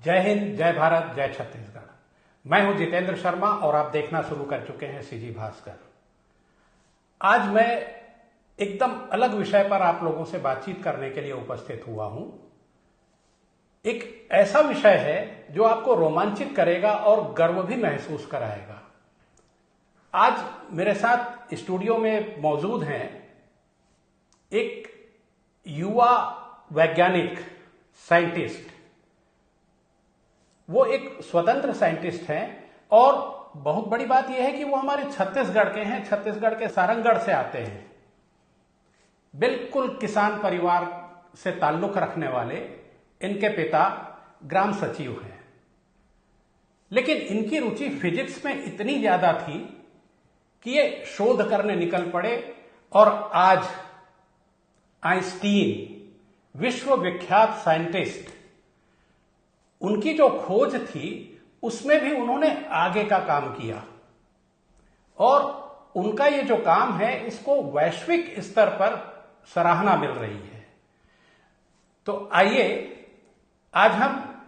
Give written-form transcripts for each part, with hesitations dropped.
जय हिंद, जय भारत, जय छत्तीसगढ़। मैं हूं जितेंद्र शर्मा और आप देखना शुरू कर चुके हैं सीजी भास्कर। आज मैं एकदम अलग विषय पर आप लोगों से बातचीत करने के लिए उपस्थित हुआ हूं। एक ऐसा विषय है जो आपको रोमांचित करेगा और गर्व भी महसूस कराएगा। आज मेरे साथ स्टूडियो में मौजूद हैं एक युवा वैज्ञानिक साइंटिस्ट। वो एक स्वतंत्र साइंटिस्ट हैं और बहुत बड़ी बात यह है कि वो हमारे छत्तीसगढ़ के हैं, छत्तीसगढ़ के सारंगढ़ से आते हैं। बिल्कुल किसान परिवार से ताल्लुक रखने वाले इनके पिता ग्राम सचिव हैं, लेकिन इनकी रुचि फिजिक्स में इतनी ज्यादा थी कि ये शोध करने निकल पड़े और आज आइंस्टीन विश्व विख्यात साइंटिस्ट, उनकी जो खोज थी उसमें भी उन्होंने आगे का काम किया और उनका ये जो काम है इसको वैश्विक स्तर पर सराहना मिल रही है। तो आइए आज हम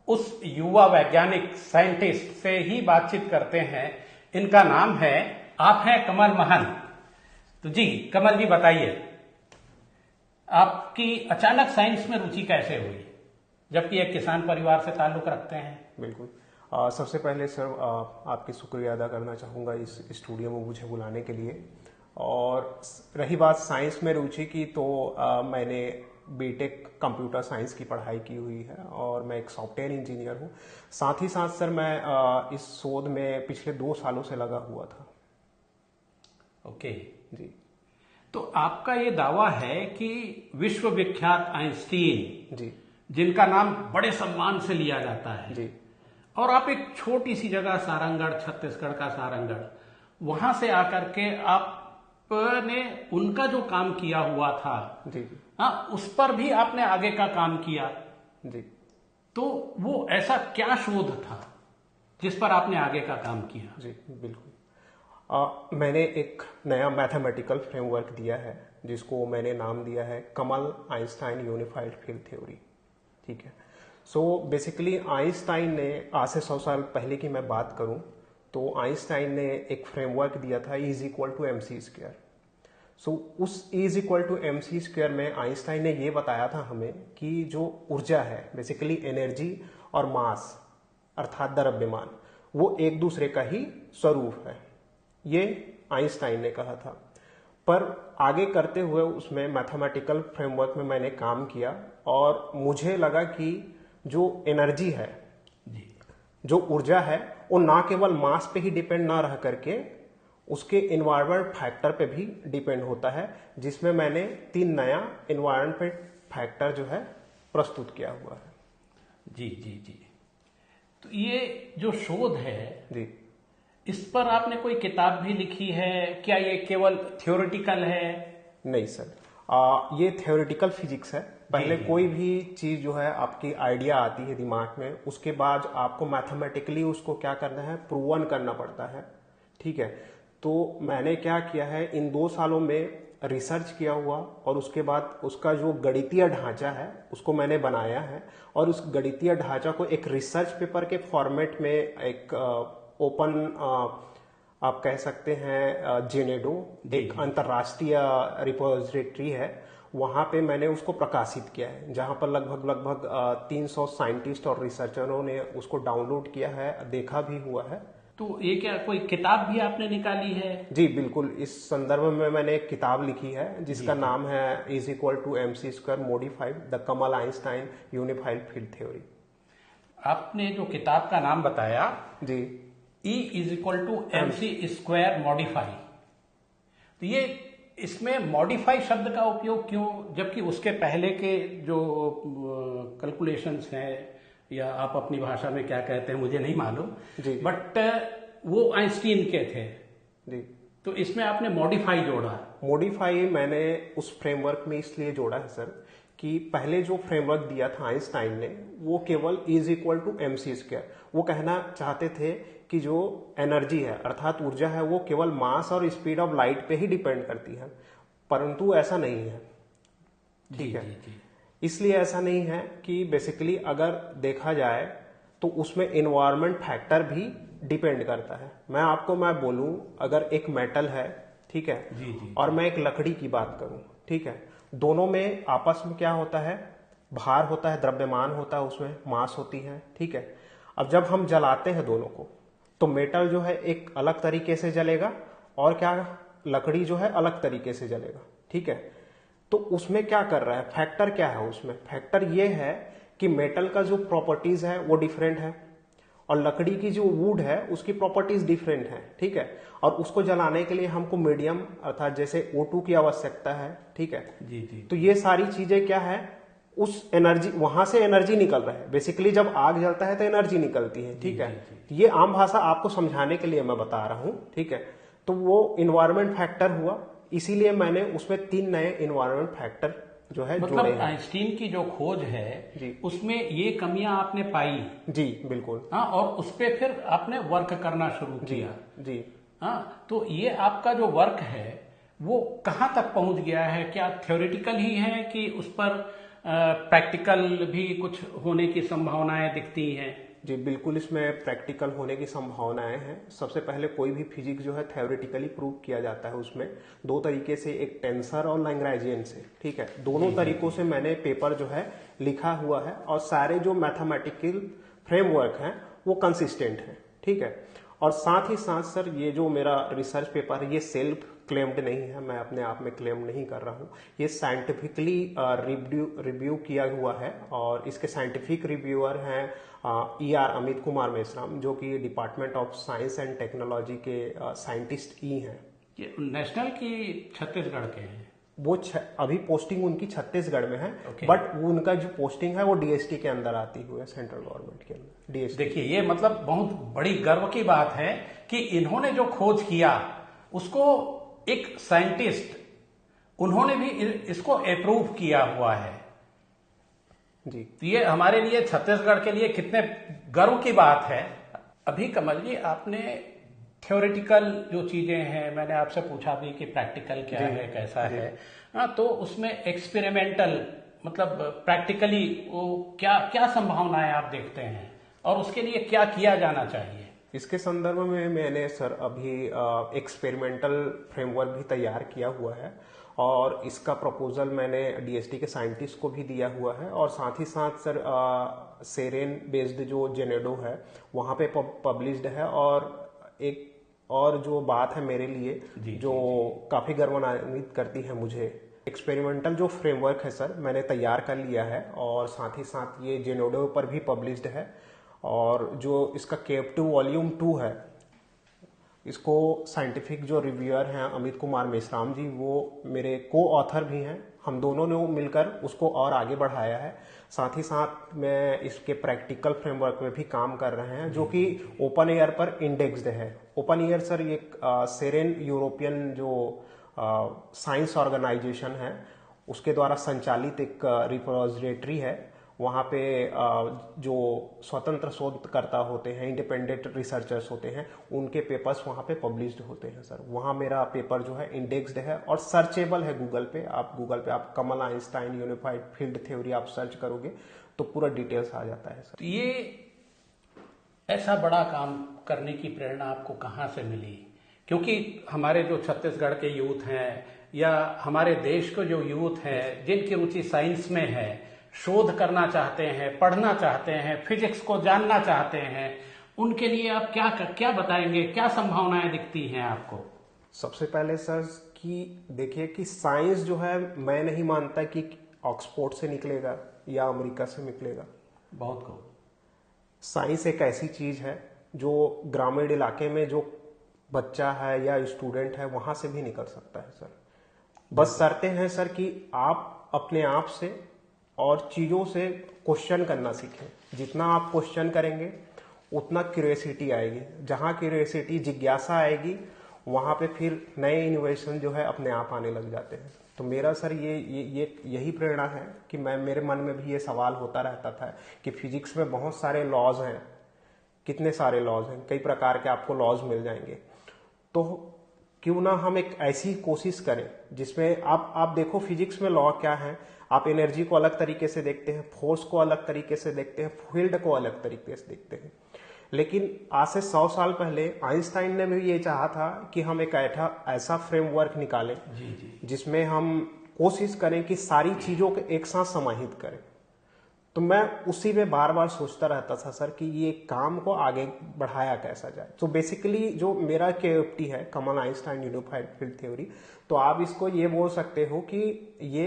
उस युवा वैज्ञानिक साइंटिस्ट से ही बातचीत करते हैं। इनका नाम है, आप हैं कमल महंत। तो जी कमल जी, बताइए आपकी अचानक साइंस में रुचि कैसे हुई, जबकि एक किसान परिवार से ताल्लुक रखते हैं? बिल्कुल। सबसे पहले सर आपकी शुक्रिया अदा करना चाहूँगा इस स्टूडियो में मुझे बुलाने के लिए। और रही बात साइंस में रुचि की, तो मैंने बीटेक कंप्यूटर साइंस की पढ़ाई की हुई है और मैं एक सॉफ्टवेयर इंजीनियर हूँ। साथ ही साथ सर मैं इस शोध में पिछले 2 सालों से लगा हुआ था। ओके जी। तो आपका ये दावा है कि विश्व विख्यात आइंस्टीन, जी, जिनका नाम बड़े सम्मान से लिया जाता है, जी, और आप एक छोटी सी जगह सारंगढ़, छत्तीसगढ़ का सारंगढ़, वहां से आकर के आपने उनका जो काम किया हुआ था, जी, जी, हाँ, उस पर भी आपने आगे का काम किया। जी। तो वो ऐसा क्या शोध था जिस पर आपने आगे का काम किया? जी बिल्कुल। मैंने एक नया मैथमेटिकल फ्रेमवर्क दिया है जिसको मैंने नाम दिया है कमल आइंस्टाइन यूनिफाइड फील्ड थ्योरी। ठीक है। सो बेसिकली आइंस्टाइन ने आज से 100 साल पहले की मैं बात करूं तो आइंस्टाइन ने एक फ्रेमवर्क दिया था E=mc²। सो उस E=mc² में आइंस्टाइन ने ये बताया था हमें कि जो ऊर्जा है, बेसिकली एनर्जी और मास अर्थात द्रव्यमान, वो एक दूसरे का ही स्वरूप है। ये आइंस्टाइन ने कहा था। पर आगे करते हुए उसमें मैथमेटिकल फ्रेमवर्क में मैंने काम किया और मुझे लगा कि जो एनर्जी है, जो ऊर्जा है, वो ना केवल मास पे ही डिपेंड ना रह करके उसके इन्वायरमेंट फैक्टर पे भी डिपेंड होता है, जिसमें मैंने 3 नया इन्वायरमेंट फैक्टर जो है प्रस्तुत किया हुआ है। जी जी जी। तो ये जो शोध है जी, इस पर आपने कोई किताब भी लिखी है क्या? ये केवल थ्योरेटिकल है? नहीं सर, ये थ्योरेटिकल फिजिक्स है। पहले कोई भी चीज जो है आपकी आइडिया आती है दिमाग में, उसके बाद आपको मैथमेटिकली उसको क्या करना है, प्रूवन करना पड़ता है। ठीक है। तो मैंने क्या किया है, इन 2 सालों में रिसर्च किया हुआ और उसके बाद उसका जो गणितीय ढांचा है उसको मैंने बनाया है और उस गणितीय ढांचा को एक रिसर्च पेपर के फॉर्मेट में एक ओपन आप कह सकते हैं जेनेडो, एक अंतर्राष्ट्रीय रिपोजिटरी है, वहां पे मैंने उसको प्रकाशित किया है, जहां पर लगभग 300 साइंटिस्ट और रिसर्चरों ने उसको डाउनलोड किया है, देखा भी हुआ है। तो ये क्या कोई किताब भी आपने निकाली है? जी बिल्कुल। इस संदर्भ में मैंने एक किताब लिखी है जिसका नाम है E=mc² modified the Kamal Einstein unified field theory. आपने जो किताब का नाम बताया, जी, E=mc² मॉडिफाई, तो ये इसमें मॉडिफाई शब्द का उपयोग क्यों, जबकि उसके पहले के जो कैलकुलेशंस हैं, या आप अपनी भाषा में क्या कहते हैं मुझे नहीं मालूम, बट वो आइंस्टीन के थे। जी। तो इसमें आपने मॉडिफाई जोड़ा? मॉडिफाई मैंने उस फ्रेमवर्क में इसलिए जोड़ा है सर कि पहले जो फ्रेमवर्क दिया था आइंस्टाइन ने वो केवल E=mc²। वो कहना चाहते थे कि जो एनर्जी है अर्थात ऊर्जा है वो केवल मास और स्पीड ऑफ लाइट पे ही डिपेंड करती है, परंतु ऐसा नहीं है। ठीक है। इसलिए ऐसा नहीं है कि बेसिकली अगर देखा जाए तो उसमें इन्वायरमेंट फैक्टर भी डिपेंड करता है। मैं बोलूं, अगर एक मेटल है, ठीक है, जी जी, और मैं एक लकड़ी की बात करूं, ठीक है, दोनों में आपस में क्या होता है, भार होता है, द्रव्यमान होता है, उसमें मास होती है, ठीक है। अब जब हम जलाते हैं दोनों को, तो मेटल जो है एक अलग तरीके से जलेगा और क्या, लकड़ी जो है अलग तरीके से जलेगा, ठीक है। तो उसमें क्या कर रहा है, फैक्टर क्या है उसमें, फैक्टर ये है कि मेटल का जो प्रॉपर्टीज है वो डिफरेंट है और लकड़ी की जो वुड है उसकी प्रॉपर्टीज डिफरेंट है, ठीक है। और उसको जलाने के लिए हमको मीडियम अर्थात जैसे O2 की आवश्यकता है, ठीक है। जी जी, तो ये सारी चीजें क्या है, उस एनर्जी, वहां से एनर्जी निकल रहा है। बेसिकली जब आग जलता है तो एनर्जी निकलती है, ठीक है। ये आम भाषा आपको समझाने के लिए मैं बता रहा हूं, ठीक है। तो वो इन्वायरमेंट फैक्टर हुआ, इसीलिए मैंने उसमें 3 नए इन्वायरमेंट फैक्टर जो है जोड़े मतलब हैं। आइंस्टीन की जो खोज है जी उसमें ये कमियां आपने पाई, जी बिल्कुल। हाँ, और उस पे फिर आपने वर्क करना शुरू जी किया। जी हाँ, तो ये आपका जो वर्क है वो कहाँ तक पहुंच गया है? क्या थ्योरेटिकल ही है कि उस पर प्रैक्टिकल भी कुछ होने की संभावनाएं दिखती हैं? जी बिल्कुल, इसमें प्रैक्टिकल होने की संभावनाएं हैं। सबसे पहले कोई भी फिजिक्स जो है थ्योरेटिकली प्रूव किया जाता है उसमें 2 तरीके से, एक टेंसर और लैग्रेंजियन से, ठीक है। दोनों तरीकों से मैंने पेपर जो है लिखा हुआ है और सारे जो मैथमेटिकल फ्रेमवर्क हैं वो कंसिस्टेंट है, ठीक है। और साथ ही साथ सर, ये जो मेरा रिसर्च पेपर है ये सेल्फ क्लेम्ड नहीं है, मैं अपने आप में क्लेम नहीं कर रहा हूँ। ये साइंटिफिकली रिव्यू किया हुआ है और इसके साइंटिफिक रिव्यूअर हैं ER अमित कुमार मेश्राम, जो कि department of science and technology के साइंटिस्ट हैं। ये नेशनल की छत्तीसगढ़ के हैं? वो अभी पोस्टिंग उनकी छत्तीसगढ़ में है, Okay. बट उनका जो पोस्टिंग है वो DST के अंदर आती हुई है, सेंट्रल गवर्नमेंट के अंदर DST। देखिए, ये मतलब बहुत बड़ी गर्व की बात है कि इन्होंने जो खोज किया उसको एक साइंटिस्ट, उन्होंने भी इसको अप्रूव किया हुआ है। जी तो ये हमारे लिए, छत्तीसगढ़ के लिए कितने गर्व की बात है। अभी कमल जी, आपने थ्योरेटिकल जो चीजें हैं, मैंने आपसे पूछा भी कि प्रैक्टिकल क्या है, कैसा है, हाँ, तो उसमें एक्सपेरिमेंटल मतलब प्रैक्टिकली वो क्या क्या संभावनाएं आप देखते हैं और उसके लिए क्या किया जाना चाहिए? इसके संदर्भ में मैंने सर अभी एक्सपेरिमेंटल फ्रेमवर्क भी तैयार किया हुआ है और इसका प्रपोजल मैंने DST के साइंटिस्ट को भी दिया हुआ है और साथ ही साथ सर सेरेन बेस्ड जो जेनेडो है वहाँ पे पब्लिश्ड है। और एक और जो बात है मेरे लिए जो काफ़ी गर्वान्वित करती है मुझे, एक्सपेरिमेंटल जो फ्रेमवर्क है सर मैंने तैयार कर लिया है और साथ ही साथ ये जेनेडो पर भी पब्लिश्ड है। और जो इसका Cap2 वॉल्यूम 2 है, इसको साइंटिफिक जो रिव्यूअर हैं अमित कुमार मेश्राम जी, वो मेरे को ऑथर भी हैं। हम दोनों ने मिलकर उसको और आगे बढ़ाया है। साथ ही साथ मैं इसके प्रैक्टिकल फ्रेमवर्क में भी काम कर रहे हैं जो कि ओपन एयर पर इंडेक्स्ड है। ओपन एयर सर ये सेरेन यूरोपियन जो साइंस ऑर्गेनाइजेशन है उसके द्वारा संचालित एक रिपोजिटरी है। वहाँ पे जो स्वतंत्र शोधकर्ता होते हैं, इंडिपेंडेंट रिसर्चर्स होते हैं, उनके पेपर्स वहाँ पे पब्लिश्ड होते हैं सर। वहाँ मेरा पेपर जो है इंडेक्स्ड है और सर्चेबल है गूगल पे। आप कमल आइंस्टाइन यूनिफाइड फील्ड थ्योरी आप सर्च करोगे तो पूरा डिटेल्स आ जाता है सर। तो ये ऐसा बड़ा काम करने की प्रेरणा आपको कहाँ से मिली? क्योंकि हमारे जो छत्तीसगढ़ के यूथ हैं या हमारे देश के जो यूथ हैं जिनकी रुचि साइंस में है, शोध करना चाहते हैं, पढ़ना चाहते हैं, फिजिक्स को जानना चाहते हैं, उनके लिए आप क्या बताएंगे? क्या संभावनाएं दिखती हैं आपको? सबसे पहले सर कि देखिए कि साइंस जो है, मैं नहीं मानता कि ऑक्सफोर्ड से निकलेगा या अमेरिका से निकलेगा। बहुत को साइंस एक ऐसी चीज है जो ग्रामीण इलाके में जो बच्चा है या स्टूडेंट है वहां से भी निकल सकता है सर। बस शर्तें हैं सर कि आप अपने आप से और चीजों से क्वेश्चन करना सीखें। जितना आप क्वेश्चन करेंगे उतना क्यूरियोसिटी आएगी। जहां क्यूरियोसिटी, जिज्ञासा आएगी, वहां पे फिर नए इनोवेशन जो है अपने आप आने लग जाते हैं। तो मेरा सर यही प्रेरणा है कि मेरे मन में भी ये सवाल होता रहता था कि फिजिक्स में बहुत सारे लॉज हैं, कितने सारे लॉज हैं, कई प्रकार के आपको लॉज मिल जाएंगे। तो क्यों ना हम एक ऐसी कोशिश करें जिसमें आप देखो फिजिक्स में लॉ क्या है, आप एनर्जी को अलग तरीके से देखते हैं, फोर्स को अलग तरीके से देखते हैं, फील्ड को अलग तरीके से देखते हैं। लेकिन आज से 100 साल पहले आइंस्टाइन ने भी ये चाहा था कि हम एक ऐसा फ्रेमवर्क निकालें जिसमें हम कोशिश करें कि सारी चीजों को एक साथ समाहित करें। तो मैं उसी में बार बार सोचता रहता था सर कि ये काम को आगे बढ़ाया कैसा जाए। तो बेसिकली जो मेरा KFT है, कमल आइंस्टाइन यूनिफाइड फील्ड थ्योरी, तो आप इसको ये बोल सकते हो कि ये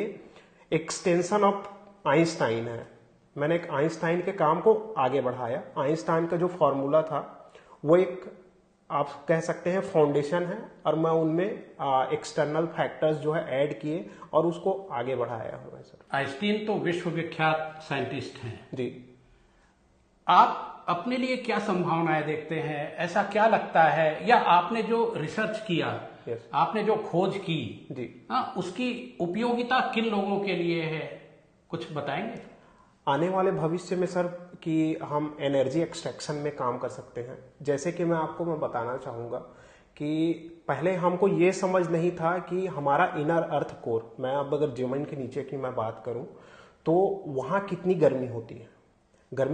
एक्सटेंशन ऑफ आइंस्टाइन है। मैंने एक आइंस्टाइन के काम को आगे बढ़ाया। आइंस्टाइन का जो फॉर्मूला था वो एक आप कह सकते हैं फाउंडेशन है, और मैं उनमें एक्सटर्नल फैक्टर्स जो है ऐड किए और उसको आगे बढ़ाया हुआ है सर। आइंस्टीन तो विश्वविख्यात साइंटिस्ट हैं जी। आप अपने लिए क्या संभावनाएं देखते हैं? ऐसा क्या लगता है, या आपने जो रिसर्च किया, आपने जो खोज की जी, उसकी उपयोगिता किन लोगों के लिए है, कुछ बताएंगे? आने वाले भविष्य में सर कि हम एनर्जी एक्सट्रैक्शन में काम कर सकते हैं। जैसे कि मैं बताना चाहूँगा कि पहले हमको ये समझ नहीं था कि हमारा इनर अर्थ कोर, मैं अब अगर जमीन के नीचे की मैं बात करूं तो वहाँ कितनी गर्मी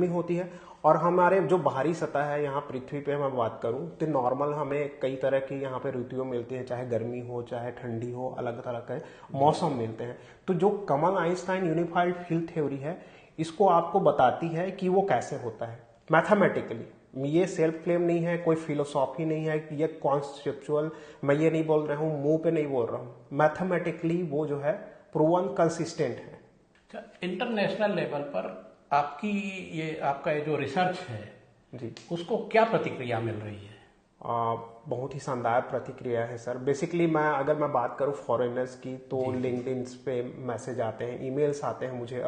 होती है, और हमारे जो बाहरी सतह है यहाँ पृथ्वी पे मैं बात करूं तो नॉर्मल हमें कई तरह की यहाँ पे ऋतुएं मिलती हैं, चाहे गर्मी हो चाहे ठंडी हो, अलग तरह के मौसम मिलते हैं। तो जो कमल आइंस्टाइन यूनिफाइड फील्ड थ्योरी है इसको आपको बताती है कि वो कैसे होता है मैथमेटिकली। ये सेल्फ क्लेम नहीं है, कोई फिलोसॉफी नहीं है, ये कॉन्सेप्चुअल, मैं ये नहीं बोल रहा हूँ, मुंह पे नहीं बोल रहा हूँ, मैथमेटिकली वो जो है प्रूवन कंसिस्टेंट है। अच्छा, इंटरनेशनल लेवल पर आपका ये जो रिसर्च है जी, उसको क्या प्रतिक्रिया मिल रही है? बहुत ही शानदार प्रतिक्रिया है सर। बेसिकली अगर मैं बात करूँ फॉरेनर्स की तो लिंक्डइन पे मैसेज आते हैं, ईमेल्स आते हैं मुझे।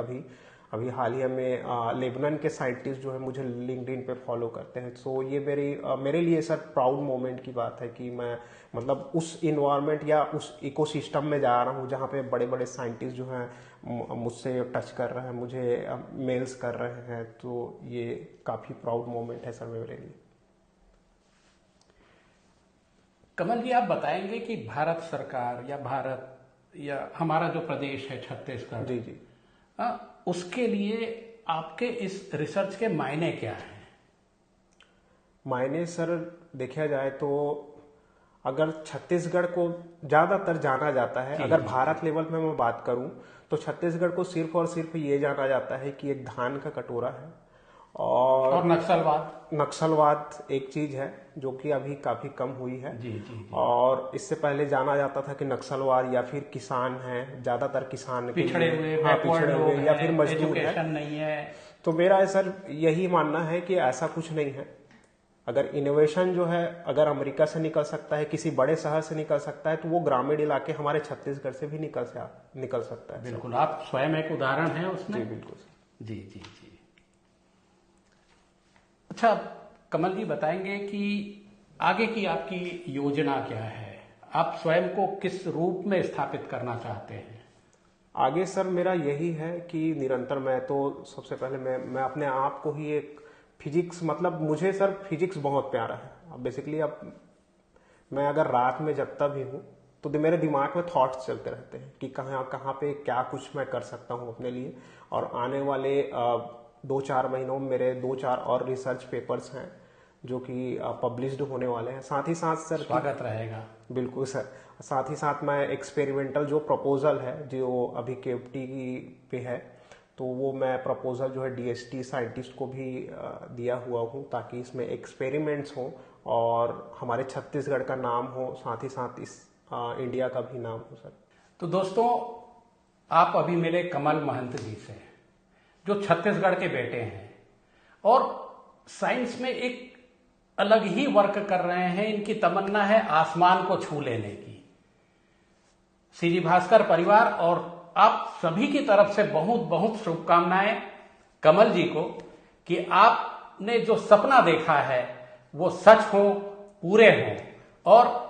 अभी हाल ही में लेबनान के साइंटिस्ट जो है मुझे लिंक्डइन पे फॉलो करते हैं। सो ये मेरे लिए सर प्राउड मोमेंट की बात है कि मैं मतलब उस इन्वायरमेंट या उस इकोसिस्टम में जा रहा हूँ जहाँ पे बड़े बड़े साइंटिस्ट जो हैं मुझसे टच कर रहे हैं, मुझे मेल्स कर रहे हैं। तो ये काफ़ी प्राउड मोमेंट है सर मेरे लिए। कमल जी, आप बताएंगे कि भारत सरकार या हमारा जो प्रदेश है छत्तीसगढ़, जी, उसके लिए आपके इस रिसर्च के मायने क्या हैं? मायने सर देखा जाए तो अगर छत्तीसगढ़ को ज्यादातर जाना जाता है, अगर भारत लेवल में मैं बात करूं तो छत्तीसगढ़ को सिर्फ और सिर्फ ये जाना जाता है कि एक धान का कटोरा है और नक्सलवाद एक चीज है जो कि अभी काफी कम हुई है। जी। और इससे पहले जाना जाता था कि नक्सलवाद या फिर किसान है, ज्यादातर किसान पिछड़े हुए या फिर मजदूर नहीं है। तो मेरा सर यही मानना है कि ऐसा कुछ नहीं है। अगर इनोवेशन जो है अगर अमेरिका से निकल सकता है, किसी बड़े शहर से निकल सकता है, तो वो ग्रामीण इलाके हमारे छत्तीसगढ़ से भी निकल सकता है। बिल्कुल, आप स्वयं एक उदाहरण है उसमें। जी बिल्कुल। जी। अच्छा, कमल जी बताएंगे कि आगे की आपकी योजना क्या है? आप स्वयं को किस रूप में स्थापित करना चाहते हैं? आगे सर मेरा यही है कि निरंतर मैं तो सबसे पहले मैं अपने आप को ही एक फिजिक्स, मतलब मुझे सर फिजिक्स बहुत प्यारा है। बेसिकली अब मैं अगर रात में जगता भी हूँ तो मेरे दिमाग में थॉट्स चलते रहते हैं कि कहाँ पे क्या कुछ मैं कर सकता हूँ अपने लिए। और आने वाले 2-4 महीनों में मेरे 2-4 और रिसर्च पेपर्स हैं जो कि पब्लिश्ड होने वाले हैं। साथ ही साथ सर स्वागत रहेगा। बिल्कुल सर। साथ ही साथ मैं एक्सपेरिमेंटल जो प्रपोजल है जो अभी KFT पे है, तो वो मैं प्रपोजल जो है DST साइंटिस्ट को भी दिया हुआ हूँ ताकि इसमें एक्सपेरिमेंट्स हों और हमारे छत्तीसगढ़ का नाम हो, साथ ही साथ इस इंडिया का भी नाम हो सर। तो दोस्तों, आप अभी मिले कमल महंत जी से जो छत्तीसगढ़ के बेटे हैं और साइंस में एक अलग ही वर्क कर रहे हैं। इनकी तमन्ना है आसमान को छू लेने की। सीजी भास्कर परिवार और आप सभी की तरफ से बहुत बहुत शुभकामनाएं कमल जी को कि आपने जो सपना देखा है वो सच हो, पूरे हों, और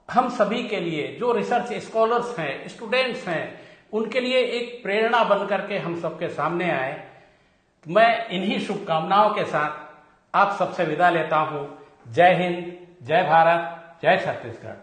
हम सभी के लिए जो रिसर्च स्कॉलर्स हैं, स्टूडेंट्स हैं, उनके लिए एक प्रेरणा बनकर के हम सबके सामने आए। मैं इन्हीं शुभकामनाओं के साथ आप सबसे विदा लेता हूं। जय हिंद, जय भारत, जय छत्तीसगढ़।